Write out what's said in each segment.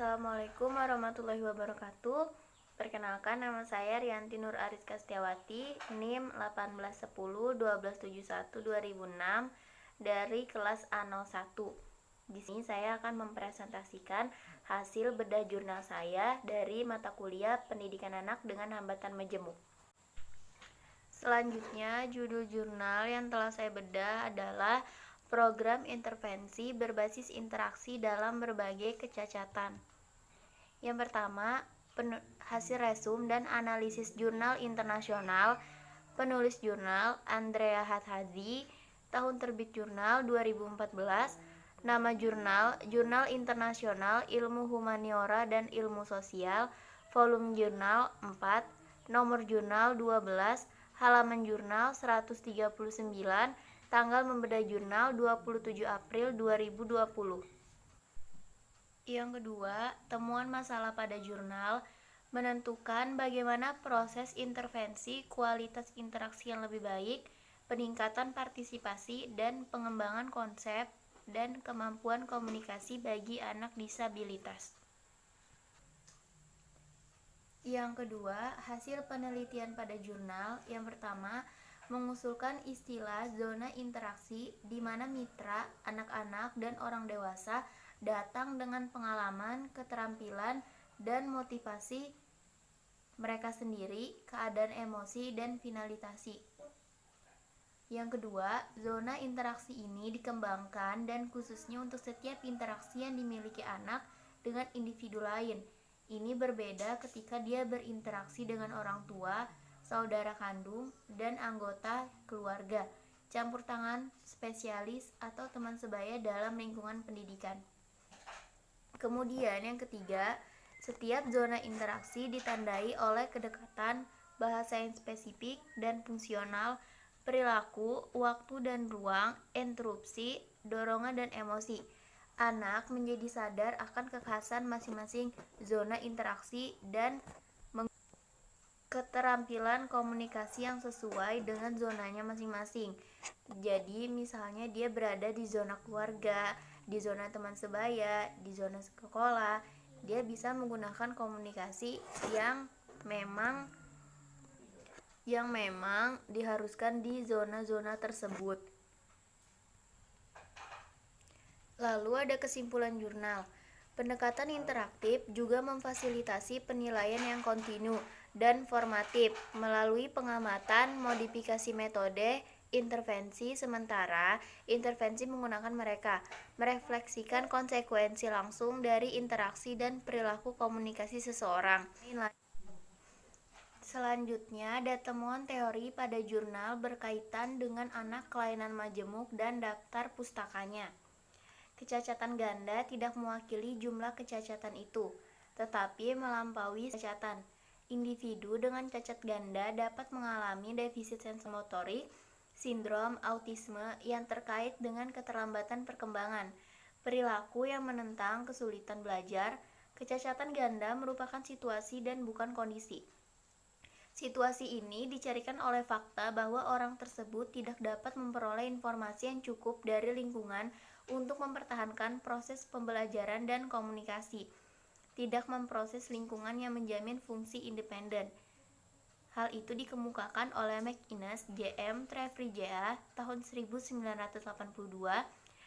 Assalamualaikum warahmatullahi wabarakatuh. Perkenalkan, nama saya Rianti Nur Ariska Setiawati, NIM 1810-1271-2006 dari kelas A01. Di sini saya akan mempresentasikan hasil bedah jurnal saya dari mata kuliah Pendidikan Anak dengan Hambatan Majemuk. Selanjutnya, judul jurnal yang telah saya bedah adalah Program Intervensi Berbasis Interaksi dalam Berbagai Kecacatan. Yang pertama, hasil resum dan analisis jurnal internasional. Penulis jurnal Andrea Hathazi. Tahun terbit jurnal 2014. Nama jurnal Jurnal Internasional Ilmu Humaniora dan Ilmu Sosial. Volume jurnal 4. Nomor jurnal 12. Halaman jurnal 139. Tanggal membedah jurnal 27 April 2020. Yang kedua, temuan masalah pada jurnal menentukan bagaimana proses intervensi, kualitas interaksi yang lebih baik, peningkatan partisipasi, dan pengembangan konsep dan kemampuan komunikasi bagi anak disabilitas. Yang kedua, hasil penelitian pada jurnal. Yang pertama, mengusulkan istilah zona interaksi di mana mitra, anak-anak, dan orang dewasa datang dengan pengalaman, keterampilan, dan motivasi mereka sendiri, keadaan emosi, dan finalisasi. Yang kedua, zona interaksi ini dikembangkan dan khususnya untuk setiap interaksi yang dimiliki anak dengan individu lain. Ini berbeda ketika dia berinteraksi dengan orang tua, saudara kandung, dan anggota keluarga, campur tangan spesialis, atau teman sebaya dalam lingkungan pendidikan. Kemudian yang ketiga, setiap zona interaksi ditandai oleh kedekatan, bahasa yang spesifik dan fungsional, perilaku, waktu dan ruang, interupsi, dorongan dan emosi. Anak menjadi sadar akan kekhasan masing-masing zona interaksi dan keterampilan komunikasi yang sesuai dengan zonanya masing-masing. Jadi misalnya dia berada di zona keluarga, di zona teman sebaya, di zona sekolah, dia bisa menggunakan komunikasi yang memang diharuskan di zona-zona tersebut. Lalu ada kesimpulan jurnal. Pendekatan interaktif juga memfasilitasi penilaian yang kontinu dan formatif melalui pengamatan, modifikasi metode, intervensi sementara, intervensi menggunakan mereka, merefleksikan konsekuensi langsung dari interaksi dan perilaku komunikasi seseorang. Selanjutnya ada temuan teori pada jurnal berkaitan dengan anak kelainan majemuk dan daftar pustakanya. Kecacatan ganda tidak mewakili jumlah kecacatan itu, tetapi melampaui kecacatan. Individu dengan cacat ganda dapat mengalami defisit sensomotorik, sindrom autisme yang terkait dengan keterlambatan perkembangan, perilaku yang menentang kesulitan belajar. Kecacatan ganda merupakan situasi dan bukan kondisi. Situasi ini dicarikan oleh fakta bahwa orang tersebut tidak dapat memperoleh informasi yang cukup dari lingkungan untuk mempertahankan proses pembelajaran dan komunikasi, tidak memproses lingkungan yang menjamin fungsi independen. Hal itu dikemukakan oleh McInnes, J.M. Trevry J.A. tahun 1982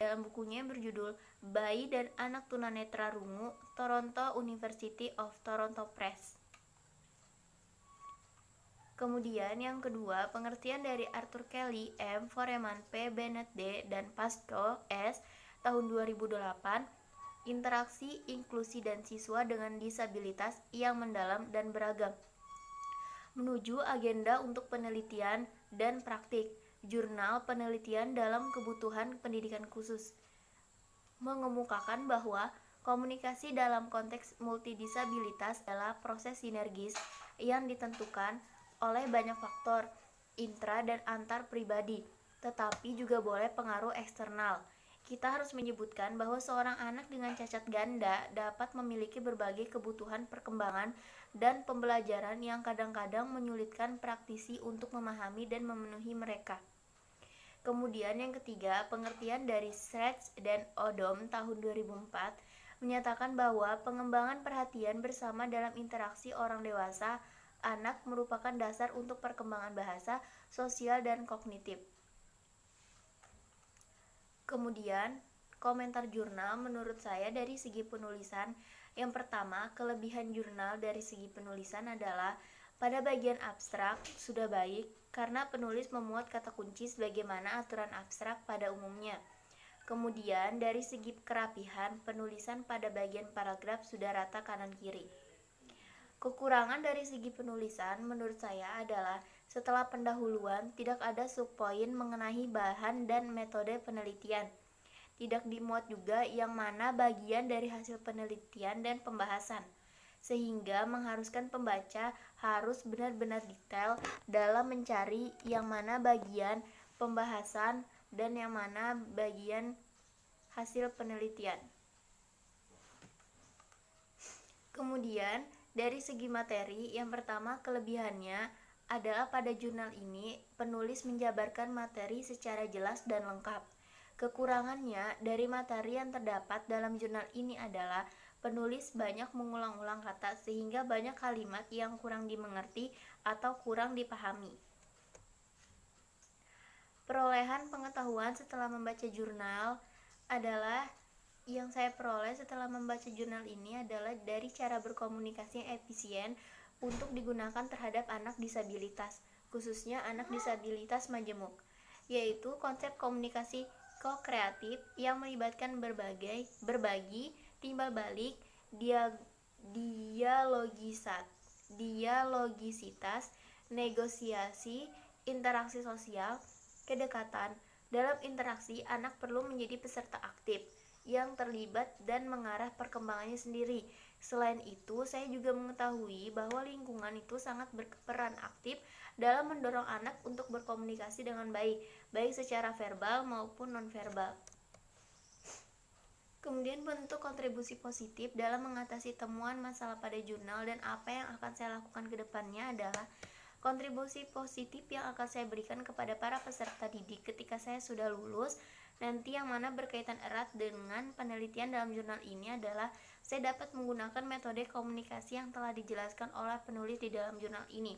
dalam bukunya yang berjudul Bayi dan Anak Tunanetra Rungu, Toronto University of Toronto Press. Kemudian yang kedua, pengertian dari Arthur Kelly, M. Foreman, P. Bennett, D. dan Pasco, S. tahun 2008, interaksi, inklusi, dan siswa dengan disabilitas yang mendalam dan beragam, menuju agenda untuk penelitian dan praktik, jurnal penelitian dalam kebutuhan pendidikan khusus, mengemukakan bahwa komunikasi dalam konteks multidisabilitas adalah proses sinergis yang ditentukan oleh banyak faktor intra dan antar pribadi, tetapi juga boleh pengaruh eksternal. Kita harus menyebutkan bahwa seorang anak dengan cacat ganda dapat memiliki berbagai kebutuhan perkembangan dan pembelajaran yang kadang-kadang menyulitkan praktisi untuk memahami dan memenuhi mereka. Kemudian yang ketiga, pengertian dari Shreds dan Odom tahun 2004 menyatakan bahwa pengembangan perhatian bersama dalam interaksi orang dewasa anak merupakan dasar untuk perkembangan bahasa, sosial, dan kognitif. Kemudian, komentar jurnal menurut saya dari segi penulisan, yang pertama, kelebihan jurnal dari segi penulisan adalah pada bagian abstrak sudah baik karena penulis memuat kata kunci sebagaimana aturan abstrak pada umumnya. Kemudian, dari segi kerapihan, penulisan pada bagian paragraf sudah rata kanan kiri. Kekurangan dari segi penulisan menurut saya adalah setelah pendahuluan tidak ada subpoin mengenai bahan dan metode penelitian. Tidak dimuat juga yang mana bagian dari hasil penelitian dan pembahasan, sehingga mengharuskan pembaca harus benar-benar detail dalam mencari yang mana bagian pembahasan dan yang mana bagian hasil penelitian. Kemudian, dari segi materi, yang pertama kelebihannya adalah pada jurnal ini penulis menjabarkan materi secara jelas dan lengkap. Kekurangannya dari materi yang terdapat dalam jurnal ini adalah penulis banyak mengulang-ulang kata sehingga banyak kalimat yang kurang dimengerti atau kurang dipahami. Perolehan pengetahuan setelah membaca jurnal adalah yang saya peroleh setelah membaca jurnal ini adalah dari cara berkomunikasi yang efisien untuk digunakan terhadap anak disabilitas, khususnya anak disabilitas majemuk, yaitu konsep komunikasi ko-kreatif yang melibatkan berbagi, timbal balik, dialogisitas, negosiasi, interaksi sosial, kedekatan. Dalam interaksi, anak perlu menjadi peserta aktif yang terlibat dan mengarah perkembangannya sendiri. Selain itu, saya juga mengetahui bahwa lingkungan itu sangat berperan aktif dalam mendorong anak untuk berkomunikasi dengan baik secara verbal maupun nonverbal. Kemudian bentuk kontribusi positif dalam mengatasi temuan masalah pada jurnal dan apa yang akan saya lakukan ke depannya adalah kontribusi positif yang akan saya berikan kepada para peserta didik ketika saya sudah lulus nanti, yang mana berkaitan erat dengan penelitian dalam jurnal ini adalah saya dapat menggunakan metode komunikasi yang telah dijelaskan oleh penulis di dalam jurnal ini,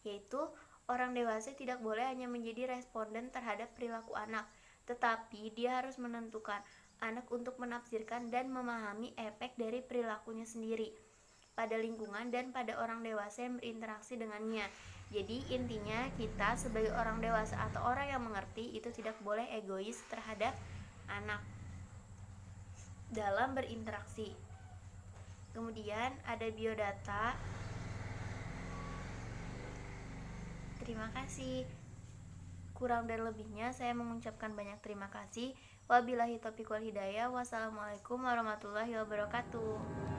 yaitu orang dewasa tidak boleh hanya menjadi responden terhadap perilaku anak, tetapi dia harus menentukan anak untuk menafsirkan dan memahami efek dari perilakunya sendiri pada lingkungan dan pada orang dewasa yang berinteraksi dengannya. Jadi intinya kita sebagai orang dewasa atau orang yang mengerti itu tidak boleh egois terhadap anak dalam berinteraksi. Kemudian ada biodata. Terima kasih. Kurang dan lebihnya saya mengucapkan banyak terima kasih. Wabillahi taufiq wal hidayah. Wassalamualaikum warahmatullahi wabarakatuh.